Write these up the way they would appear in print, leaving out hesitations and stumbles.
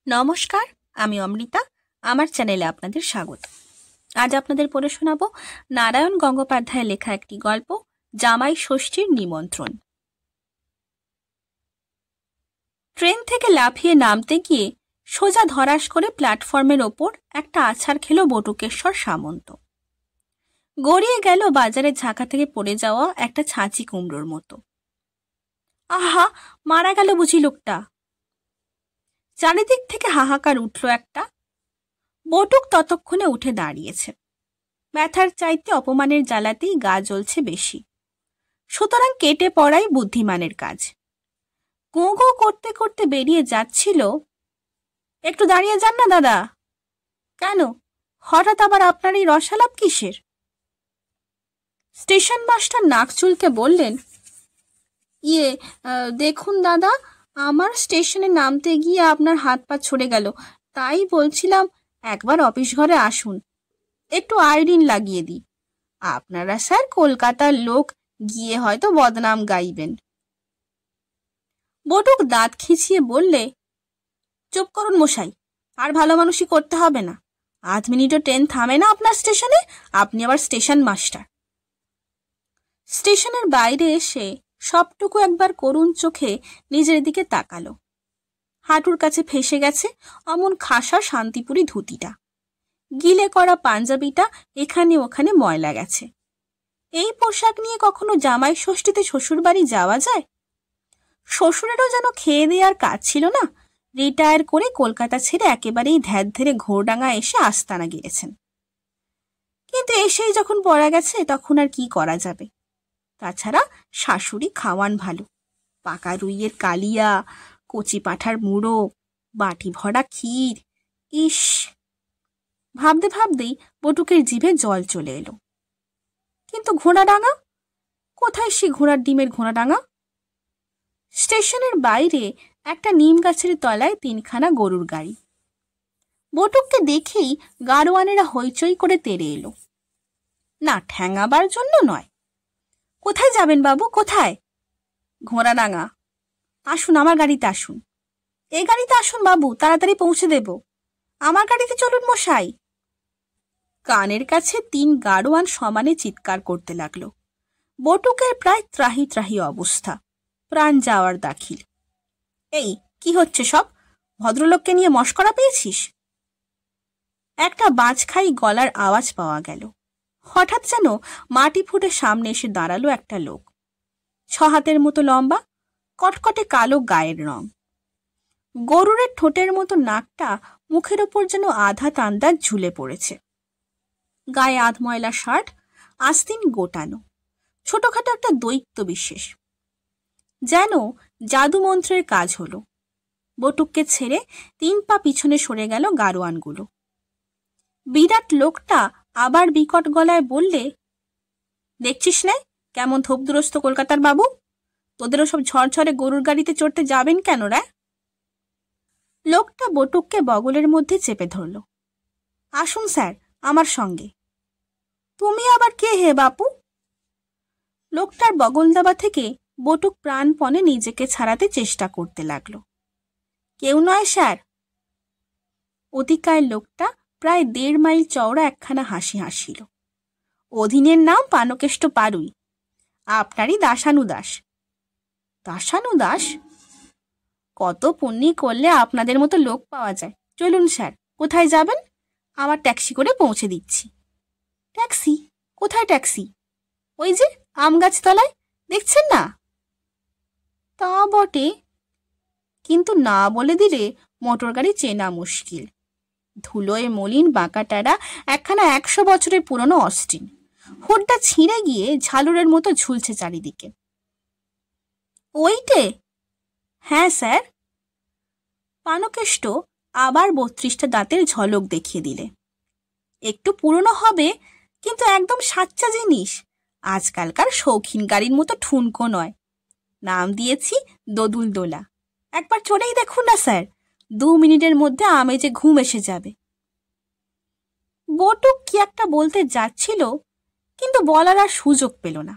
নমস্কার, আমি অমৃতা। আমার চ্যানেলে আপনাদের স্বাগত। আজ আপনাদের পড়ে শোনাবো নারায়ণ গঙ্গোপাধ্যায়ের লেখা একটি গল্প, জামাই ষষ্ঠীর নিমন্ত্রণ। ট্রেন থেকে লাফিয়ে নামতে গিয়ে সোজা ধরাস করে প্ল্যাটফর্মের ওপর একটা আছাড় খেল বটুকেশ্বর সামন্ত। গড়িয়ে গেল বাজারের ঝাঁকা থেকে পড়ে যাওয়া একটা ছাঁচি কুমড়োর মতো। আহা, মারা গেল বুঝি লোকটা! চারিদিক থেকে হাহাকার উঠল একটা। বটুক ততক্ষণে উঠে দাঁড়িয়েছে। ব্যথার চাইতে অপমানের জ্বালাতেই গা জ্বলছে বেশি, সুতরাং কেটে পড়াই বুদ্ধিমানের কাজ। গো গো করতে করতে বেরিয়ে যাচ্ছিল। একটু দাঁড়িয়ে যান না দাদা। কেন, হঠাৎ আবার আপনার এই রসালাপ কিসের? স্টেশন মাস্টার নাক চুলকে বললেন, দেখুন দাদা, আমার স্টেশনে নামতে গিয়ে আপনার হাত পা ছড়ে গেল, তাই বলছিলাম একবার অফিস ঘরে আসুন, একটু আয়োডিন লাগিয়ে দিই। আপনারা স্যার কলকাতার লোক, গিয়ে হয়তো বদনাম গাইবেন। বটুক দাঁত খিঁচিয়ে বললে, চুপ করুন মশাই, আর ভালো মানুষই করতে হবে না। আধ মিনিটও ট্রেন থামে না আপনার স্টেশনে, আপনি আবার স্টেশন মাস্টার। স্টেশনের বাইরে এসে সবটুকু একবার করুণ চোখে নিজের দিকে তাকালো। হাঁটুর কাছে ফেসে গেছে অমন খাসা শান্তিপুরি ধুতিটা। গিলে করা পাঞ্জাবিটা এখানে ওখানে ময়লা গেছে। এই পোশাক নিয়ে কখনো জামাই ষষ্ঠীতে শ্বশুর বাড়ি যাওয়া যায়? শ্বশুরেরও যেন খেয়ে দেওয়ার কাজ ছিল না, রিটায়ার করে কলকাতা ছেড়ে একেবারেই ধ্যার ধরে ঘোড়ডাঙ্গা এসে আস্তানা গিয়েছেন। কিন্তু এসেই যখন পড়া গেছে তখন আর কি করা যাবে? তাছাড়া শাশুড়ি খাওয়ান ভালো, পাকা রুইয়ের কালিয়া, কচি পাঁঠার মুড়ো, বাটি ভরা ক্ষীর। ইস! ভাবতে ভাবতেই বটুকের জিভে জল চলে এলো। কিন্তু ঘোড়াডাঙ্গা কোথায়? সে ঘোড়ার ডিমের ঘোড়াডাঙ্গা? স্টেশনের বাইরে একটা নিম গাছের তলায় তিনখানা গরুর গাড়ি। বটুককে দেখেই গাড়োয়ানেরা হইচই করে তেড়ে এলো। না, ঠ্যাঙাবার জন্য নয়। কোথায় যাবেন বাবু, কোথায়? ঘোড়াডাঙ্গা। আসুন, আমার গাড়িতে আসুন। এই গাড়িতে আসুন বাবু, তাড়াতাড়ি পৌঁছে দেব। আমার গাড়িতে চলুন মশাই। কানের কাছে তিন গাড়োয়ান সমানে চিৎকার করতে লাগলো। বটুকের প্রায় ত্রাহি ত্রাহি অবস্থা, প্রাণ যাওয়ার দাখিল। এই কি হচ্ছে সব? ভদ্রলোককে নিয়ে মশকরা পেয়েছিস? একটা বাজখাই গলার আওয়াজ পাওয়া গেল। হঠাৎ যেন মাটি ফুটে সামনে এসে দাঁড়ালো একটা লোক। 6 হাতের মতো লম্বা, কটকটে কালো গায়ের রং। গরুরের ঠোঁটের মতো নাকটা মুখের ওপর যেন আধা তান্দাজ ঝুলে পড়েছে। গায়ে আধময়লা শার্ট, আস্তিন গোটানো, ছোটখাটো একটা দৈত্য বিশেষ। যেন জাদুমন্ত্রের কাজ হলো। বটুককে ছেড়ে 3 পা পিছনে সরে গেল গাড়োয়ানগুলো। বিরাট লোকটা আবার বিকট গলায় বললে, দেখছিস না কেমন ধোপদুরস্ত কলকাতার বাবু? তোদেরও সব ঝরঝরে গরুর গাড়িতে চড়তে যাবেন কেন রে? লোকটা বটুককে বগলের মধ্যে চেপে ধরল। আসুন স্যার, আমার সঙ্গে। তুমি আবার কে হে বাপু? লোকটার বগল দাবা থেকে বটুক প্রাণপণে নিজেকে ছাড়াতে চেষ্টা করতে লাগলো। কেউ নয় স্যার। অতিকায় লোকটা প্রায় 1.5 মাইল চওড়া একখানা হাসি হাসিল। অধীনের নাম পানকেষ্ট পারুই, আপনারই দাসানুদাস। দাসানুদাস? কত পুণ্যি করলে আপনাদের মতো লোক পাওয়া যায়। চলুন স্যার, কোথায় যাবেন? আমার ট্যাক্সি করে পৌঁছে দিচ্ছি। ট্যাক্সি? কোথায় ট্যাক্সি? ওই যে আম গাছ তলায়, দেখছেন না? তা বটে, কিন্তু না বলে দিলে মোটর গাড়ি চেনা মুশকিল। ধুলোয় মলিন বাঁকাটারা একখানা 100 বছরের পুরনো অস্টিন। হুডটা ছিঁড়ে গিয়ে ঝালুরের মতো ঝুলছে চারিদিকে। ওইটে? হ্যাঁ স্যার। পানকেষ্ট আবার 32টা দাঁতের ঝলক দেখিয়ে দিলে। একটু পুরনো হবে, কিন্তু একদম সাচ্চা জিনিস। আজকালকার শৌখিন গাড়ির মতো ঠুনকো নয়। নাম দিয়েছি দোদুল দোলা। একবার চড়েই দেখুন না স্যার, 2 মিনিটের মধ্যে আমেজে ঘুম এসে যাবে। বটুক কি একটা বলতে যাচ্ছিল, কিন্তু বলার আর সুযোগ পেল না।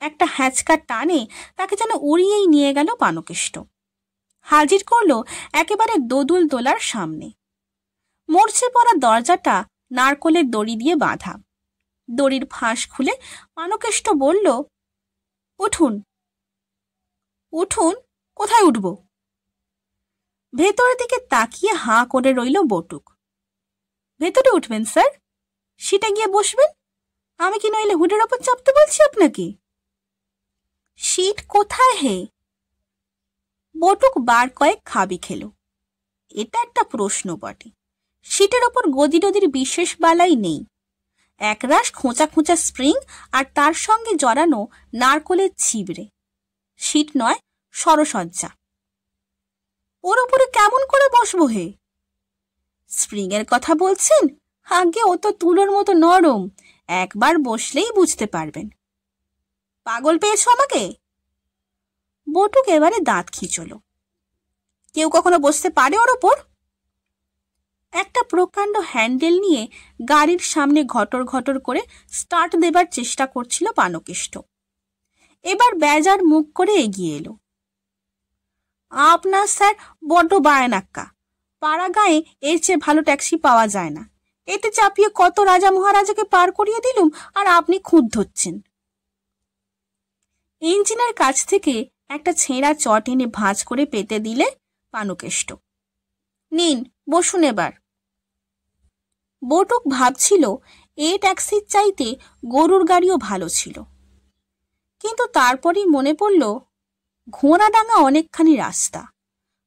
একটা হ্যাঁচকা টানে তাকে যেন উড়িয়েই নিয়ে গেল পানকেষ্ট। হাজির করলো একেবারে দোদুল দোলার সামনে। মরচে পড়া দরজাটা নারকলের দড়ি দিয়ে বাঁধা। দড়ির ফাঁস খুলে পানকেষ্ট বলল, উঠুন। উঠুন? কোথায় উঠব? ভেতরের দিকে তাকিয়ে হাঁ করে রইল বটুক। ভেতরে উঠবেন স্যার, সিটে গিয়ে বসবেন। আমি কি নইলে হুডের ওপর চাপতে বলছি আপনাকে? সিট কোথায় হে? বটুক বার কয়েক খাবি খেল। এটা একটা প্রশ্ন বটে। সিটের ওপর গদি টদির বিশেষ বালাই নেই। একরাশ খোঁচা খোঁচা স্প্রিং আর তার সঙ্গে জড়ানো নারকলের ছিবড়ে। সিট নয়, সরসজ্জা। ওর ওপরে কেমন করে বসবো হে? স্প্রিং এর কথা বলছেন? আগে ও তো তুলোর মতো নরম, একবার বসলেই বুঝতে পারবেন। পাগল পেয়েছো আমাকে? বটুক এবারে দাঁত খিঁচল। কেউ কখনো বসতে পারে ওর ওপর? একটা প্রকাণ্ড হ্যান্ডেল নিয়ে গাড়ির সামনে ঘটর ঘটর করে স্টার্ট দেবার চেষ্টা করছিল পানকেষ্ট। এবার বেজার মুখ করে এগিয়ে এলো। আপনার স্যার বড্ড বায়নাক্কা। পাড়া গায়ে এর চেয়ে ভালো ট্যাক্সি পাওয়া যায় না। এতে চাপিয়ে কত রাজা মহারাজাকে পার করিয়ে দিলুম, আর আপনি খুঁত ধরছেন। ইঞ্জিনের কাছ থেকে একটা ছেঁড়া চট এনে ভাঁজ করে পেতে দিলে পানকেষ্ট। নিন, বসুন এবার। বটুক ভাবছিল এ ট্যাক্সির চাইতে গরুর গাড়িও ভালো ছিল। কিন্তু তারপরই মনে পড়ল ঘোড়াডাঙ্গা অনেকখানি রাস্তা।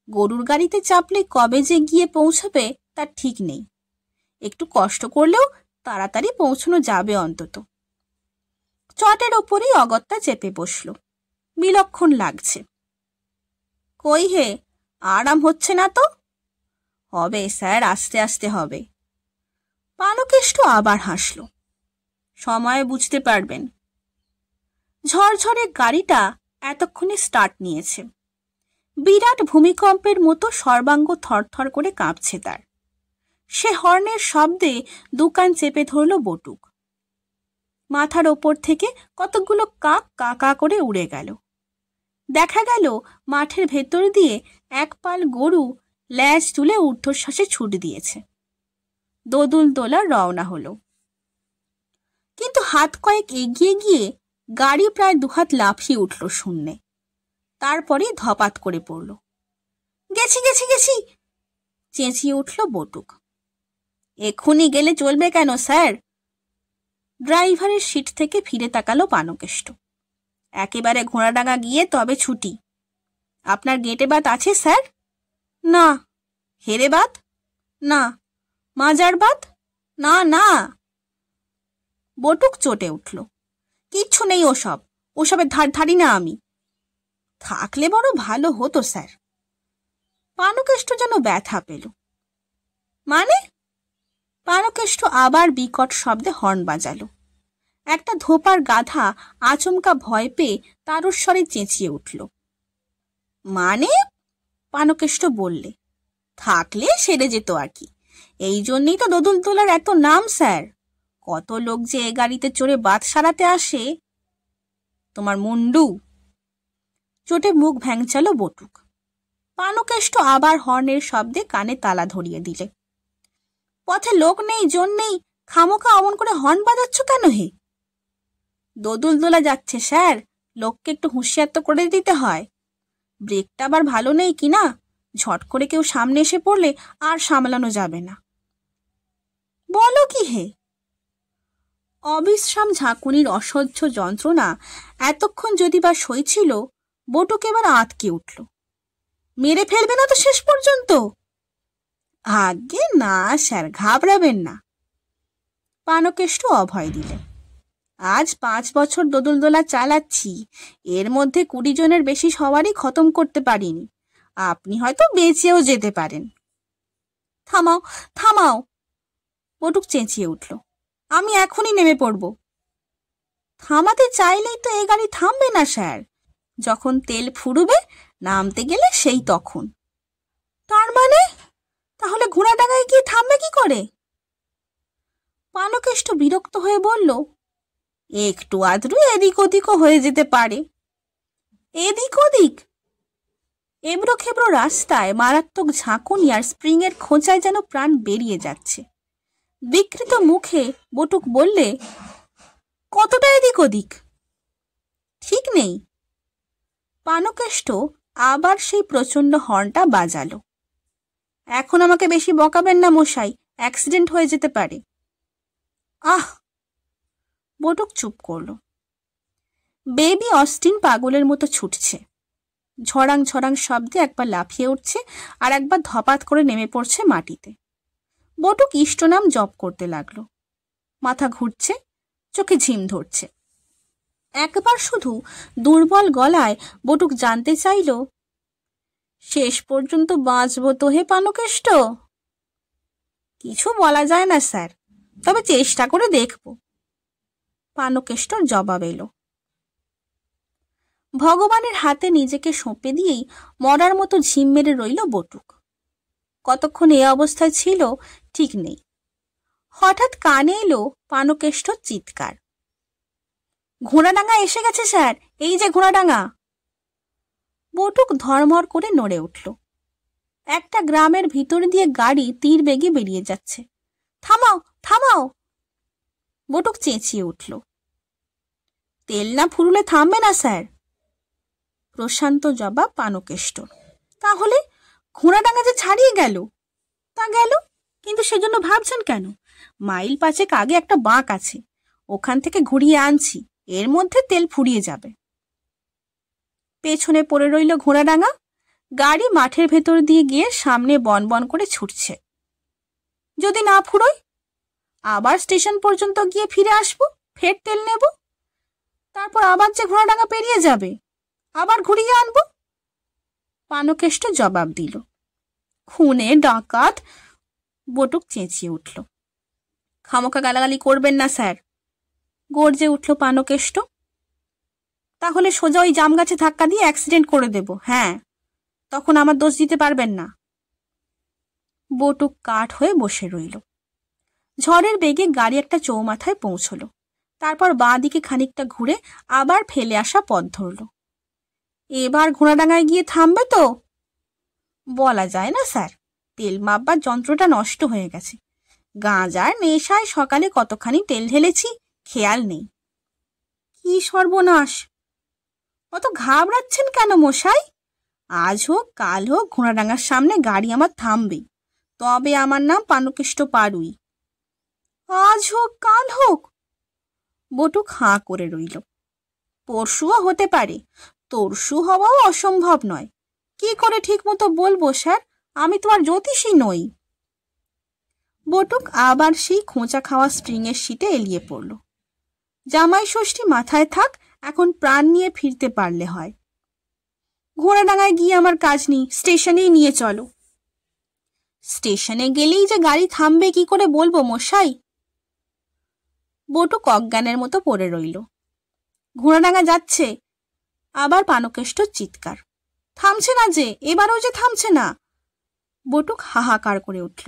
গরুর গাড়িতে চাপলে কবে যে গিয়ে পৌঁছবে তার ঠিক নেই। একটু কষ্ট করলেও তাড়াতাড়ি পৌঁছানো যাবে অন্তত। চটের ওপরেই অগত্যা চেপে বসল। বিলক্ষণ লাগছে। কই হে, আরাম হচ্ছে না তো? হবে স্যার, আস্তে আস্তে হবে। পানকেষ্ট আবার হাসল। সময়ে বুঝতে পারবেন। ঝরঝরে গাড়িটা এতক্ষণে স্টার্ট নিয়েছে। বিরাট ভূমিকম্পের মতো সর্বাঙ্গ থরথর করে কাঁপছে তার। সে হর্নের শব্দে দোকান চেপে ধরল বটুক। মাথার ওপর থেকে কতকগুলো কাক কা কা করে উড়ে গেল। দেখা গেল মাঠের ভেতর দিয়ে এক পাল গরু ল্যাজ তুলে ঊর্ধ্বশ্বাসে ছুট দিয়েছে। দোদুল দোলা রওনা হলো। কিন্তু হাত কয়েক এগিয়ে গিয়ে গাড়ি প্রায় দুহাত লাফিয়ে উঠল শূন্যে। তারপরে ধপাত করে পড়ল। গেছি গেছি গেছি, চেঁচিয়ে উঠল বটুক। এক্ষুনি গেলে চলবে কেন স্যার? ড্রাইভারের সিট থেকে ফিরে তাকালো পানকেষ্ট। একেবারে ঘোড়াডাঙ্গা গিয়ে তবে ছুটি। আপনার গেটে বাত আছে স্যার? না। হেরে বাত? না। মাজার বাত? না না। বটুক চটে উঠল। কিচ্ছু নেই ওসব, ওসবের ধার ধারি না আমি। থাকলে বড় ভালো হতো স্যার। পানকেষ্ট যেন ব্যথা পেল। মানে? পানকেষ্ট আবার বিকট শব্দে হর্ন বাজালো। একটা ধোপার গাধা আচমকা ভয় পেয়ে তারস্বরে চেঁচিয়ে উঠল। মানে? পানকেষ্ট বললে। থাকলে সেরে যেত আর কি। এই জন্যই তো দোদুল দোলার এত নাম স্যার। কত লোক যে এ গাড়িতে চড়ে বাত সারাতে আসে। তোমার মুন্ডু। চোটে মুখ ভ্যাংচালো বটুক। পানকেষ্ট আবার হর্নের শব্দে কানে তালা ধরিয়ে দিলে। পথে লোক নেই, জন নেই, খামোখা অমন করে হর্ন বাজাচ্ছ কেন হে? দোদুল দোলা যাচ্ছে স্যার, লোককে একটু হুঁশিয়ার তো করে দিতে হয়। ব্রেকটা আবার ভালো নেই কি না, ঝট করে কেউ সামনে এসে পড়লে আর সামলানো যাবে না। বলো কি হে? অবিশ্রাম ঝাঁকুনির অসহ্য যন্ত্রণা এতক্ষণ যদি বা সইছিল, বটুক এবার আঁতকে উঠল। মেরে ফেলবে না তো শেষ পর্যন্ত? আগে না স্যার, ঘাবড়াবেন না। পানকেষ্ট অভয় দিলে। আজ 5 বছর দোদুল দোলা চালাচ্ছি, এর মধ্যে 20 জনের বেশি সবারই খতম করতে পারিনি। আপনি হয়তো বেঁচেও যেতে পারেন। থামাও থামাও, বটুক চেঁচিয়ে উঠল। আমি এখনই নেমে পড়ব। থামাতে চাইলেই তো এ গাড়ি থামবে না স্যার। যখন তেল ফুরুবে, নামতে গেলে সেই তখন। তার মানে? তাহলে ঘোড়াডাঙ্গায় গিয়ে থামবে কি করে? পানকেষ্ট বিরক্ত হয়ে বলল, একটু আধটু এদিক ওদিকও হয়ে যেতে পারে। এদিক ওদিক? এবড়ো খেবড়ো রাস্তায় মারাত্মক ঝাঁকুনি আর স্প্রিংয়ের খোঁচায় যেন প্রাণ বেরিয়ে যাচ্ছে। বিকৃত মুখে বটুক বললে, কতটা এদিক ওদিক? ঠিক নেই। পানকেষ্ট আবার সেই প্রচণ্ড হর্নটা বাজালো। এখন আমাকে বেশি বকাবেন না মশাই, অ্যাক্সিডেন্ট হয়ে যেতে পারে। আহ! বটুক চুপ করল। বেবি অস্টিন পাগলের মতো ছুটছে। ঝড়াং ঝড়াং শব্দে একবার লাফিয়ে উঠছে আর একবার ধপাত করে নেমে পড়ছে মাটিতে। বটুক ইষ্টনাম জপ করতে লাগলো। মাথা ঘুরছে, চোখে ঝিম ধরছে। একবার শুধু দুর্বল গলায় বটুক জানতে চাইল, শেষ পর্যন্ত বাঁচব তো হে পানকেষ্ট? কিছু বলা যায় না স্যার, তবে চেষ্টা করে দেখব। পানকেষ্টর জবাব এলো। ভগবানের হাতে নিজেকে সঁপে দিয়েই মরার মতো ঝিম মেরে রইল বটুক। কতক্ষণ এ অবস্থায় ছিল ঠিক নেই। হঠাৎ কানে এলো পানকেষ্টর চিৎকার, ঘোড়াডাঙ্গা এসে গেছে স্যার, এই যে ঘোড়াডাঙ্গা। বটুক ধর্মর করে নড়ে উঠল। একটা গ্রামের ভিতর দিয়ে গাড়ি তীর বেগে বেরিয়ে যাচ্ছে। থামাও, থামাও! বটুক চেঁচিয়ে উঠল। তেল না ফুরুলে থামবে না স্যার। প্রশান্ত জবাব পানকেষ্টর। তাহলে ঘোড়াডাঙ্গা যে ছাড়িয়ে গেল। তা গেল, কিন্তু সেজন্য ভাবছেন কেন? মাইল 5 আগে একটা বাঁক আছে, ওখান থেকে ঘুরিয়ে আনছি, এর মধ্যে তেল ফুরিয়ে যাবে। পেছনে পড়ে রইল ঘোড়াডাঙ্গা। গাড়ি মাঠের ভেতর দিয়ে গিয়ে সামনে বন বন করে ছুটছে। যদি না ফুরোয়, আবার স্টেশন পর্যন্ত গিয়ে ফিরে আসবো, ফের তেল নেব, তারপর আবার যে ঘোড়াডাঙ্গা পেরিয়ে যাবে, আবার ঘুরিয়ে আনবো। পানকেষ্ট জবাব দিল। খুনে ডাকাত! বটুক চেঁচিয়ে উঠল। খামোকা গালাগালি করবেন না স্যার, গর্জে উঠল পানকেষ্ট। তাহলে সোজা ওই জাম গাছে ধাক্কা দিয়ে অ্যাক্সিডেন্ট করে দেব। হ্যাঁ, তখন আমার দোষ দিতে পারবেন না। বটুক কাঠ হয়ে বসে রইল। ঝড়ের বেগে গাড়ি একটা চৌমাথায় পৌঁছল। তারপর বাঁ দিকে খানিকটা ঘুরে আবার ফেলে আসা পথ ধরল। এবার ঘোড়াডাঙ্গায় গিয়ে থামবে তো? বলা যায় না স্যার, তেল মাপবার যন্ত্রটা নষ্ট হয়ে গেছে। গাঁজার নেশায় সকালে কতখানি তেল ঢেলেছি, খেয়াল নেই। কি সর্বনাশ! অত ঘাবড়াচ্ছেন কেন মশাই? আজ হোক কাল হোক ঘোড়াডাঙ্গার সামনে গাড়ি আমার থামবে, তবে আমার নাম পানকেষ্ট পাড়ুই। আজ হোক কাল হোক? বটুক হাঁ করে রইল। পরশুও হতে পারে, তরশু হওয়াও অসম্ভব নয়। কি করে ঠিক মতো বলবো স্যার, আমি তো আর জ্যোতিষী নই। বটুক আবার সেই খোঁচা খাওয়া স্প্রিংয়ের শীতে এলিয়ে পড়ল। জামাই ষষ্ঠী মাথায় থাক, এখন প্রাণ নিয়ে ফিরতে পারলে হয়। ঘোড়াডাঙ্গায় গিয়ে আমার কাজ নেই, স্টেশনেই নিয়ে চলো। স্টেশনে গেলেই যে গাড়ি থামবে কি করে বলবো মশাই? বটুক অজ্ঞানের মতো পড়ে রইল। ঘোড়াডাঙ্গা যাচ্ছে। আবার পানকেষ্টর চিৎকার। থামছে না যে, এবারও যে থামছে না। বটুক হাহাকার করে উঠল।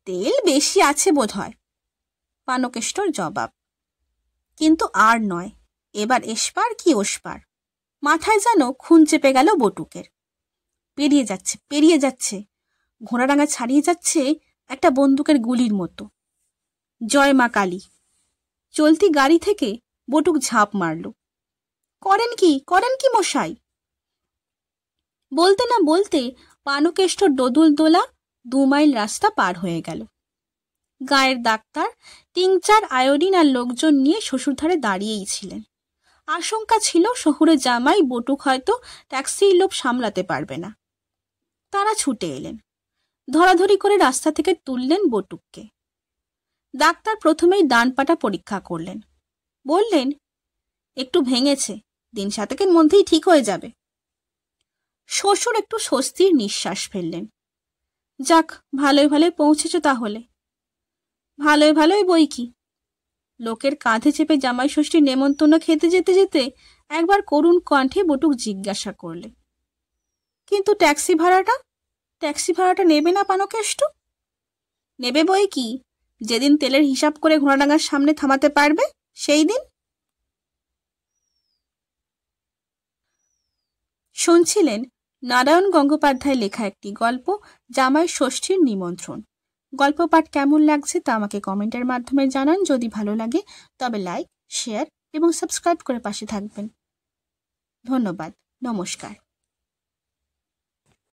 তেল বেশি আছে বোধ হয়। পানকেষ্টর জবাব। কিন্তু আর নয়, এবার এসপার কি ওসপার। মাথায় যেন খুন চেপে গেল বটুকের। পেরিয়ে যাচ্ছে, পেরিয়ে যাচ্ছে, ঘোড়াডাঙ্গা ছাড়িয়ে যাচ্ছে একটা বন্দুকের গুলির মতো। জয় মা কালী! চলতি গাড়ি থেকে বটুক ঝাঁপ মারল। করেন কি মশাই? বলতে না বলতে পানকেষ্টর দোদুল দোলা 2 মাইল রাস্তা পার হয়ে গেল। গায়ের ডাক্তার, টিংচার, আয়োডিন আর লোকজন নিয়ে শ্বশুরধারে দাঁড়িয়েই ছিলেন। আশঙ্কা ছিল শহুরে জামাই বটুক হয়তো ট্যাক্সির লোভ সামলাতে পারবে না। তারা ছুটে এলেন, ধরাধরি করে রাস্তা থেকে তুললেন বটুককে। ডাক্তার প্রথমেই ডান পাটা পরীক্ষা করলেন। বললেন, একটু ভেঙেছে, 3-7 মধ্যেই ঠিক হয়ে যাবে। শ্বশুর একটু স্বস্তির নিঃশ্বাস ফেললেন। যাক, ভালোই ভালোই পৌঁছেছ তাহলে। ভালোই ভালোই বই কি। লোকের কাঁধে চেপে জামাই ষষ্ঠীর নেমন্তন্ন খেতে যেতে যেতে একবার করুণ কণ্ঠে বটুক জিজ্ঞাসা করলে, কিন্তু ট্যাক্সি ভাড়াটা নেবে না পানকেষ্ট? নেবে বই কি, যেদিন তেলের হিসাব করে ঘোড়াডাঙ্গার সামনে থামাতে পারবে সেই দিন। শুনছিলেন নারায়ণ গঙ্গোপাধ্যায় লেখা একটি গল্প, জামাই ষষ্ঠীর নিমন্ত্রণ। গল্প পাঠ কেমন লাগছে তা আমাকে কমেন্টের মাধ্যমে জানান। যদি ভালো লাগে তবে লাইক, শেয়ার এবং সাবস্ক্রাইব করে পাশে থাকবেন। ধন্যবাদ। নমস্কার।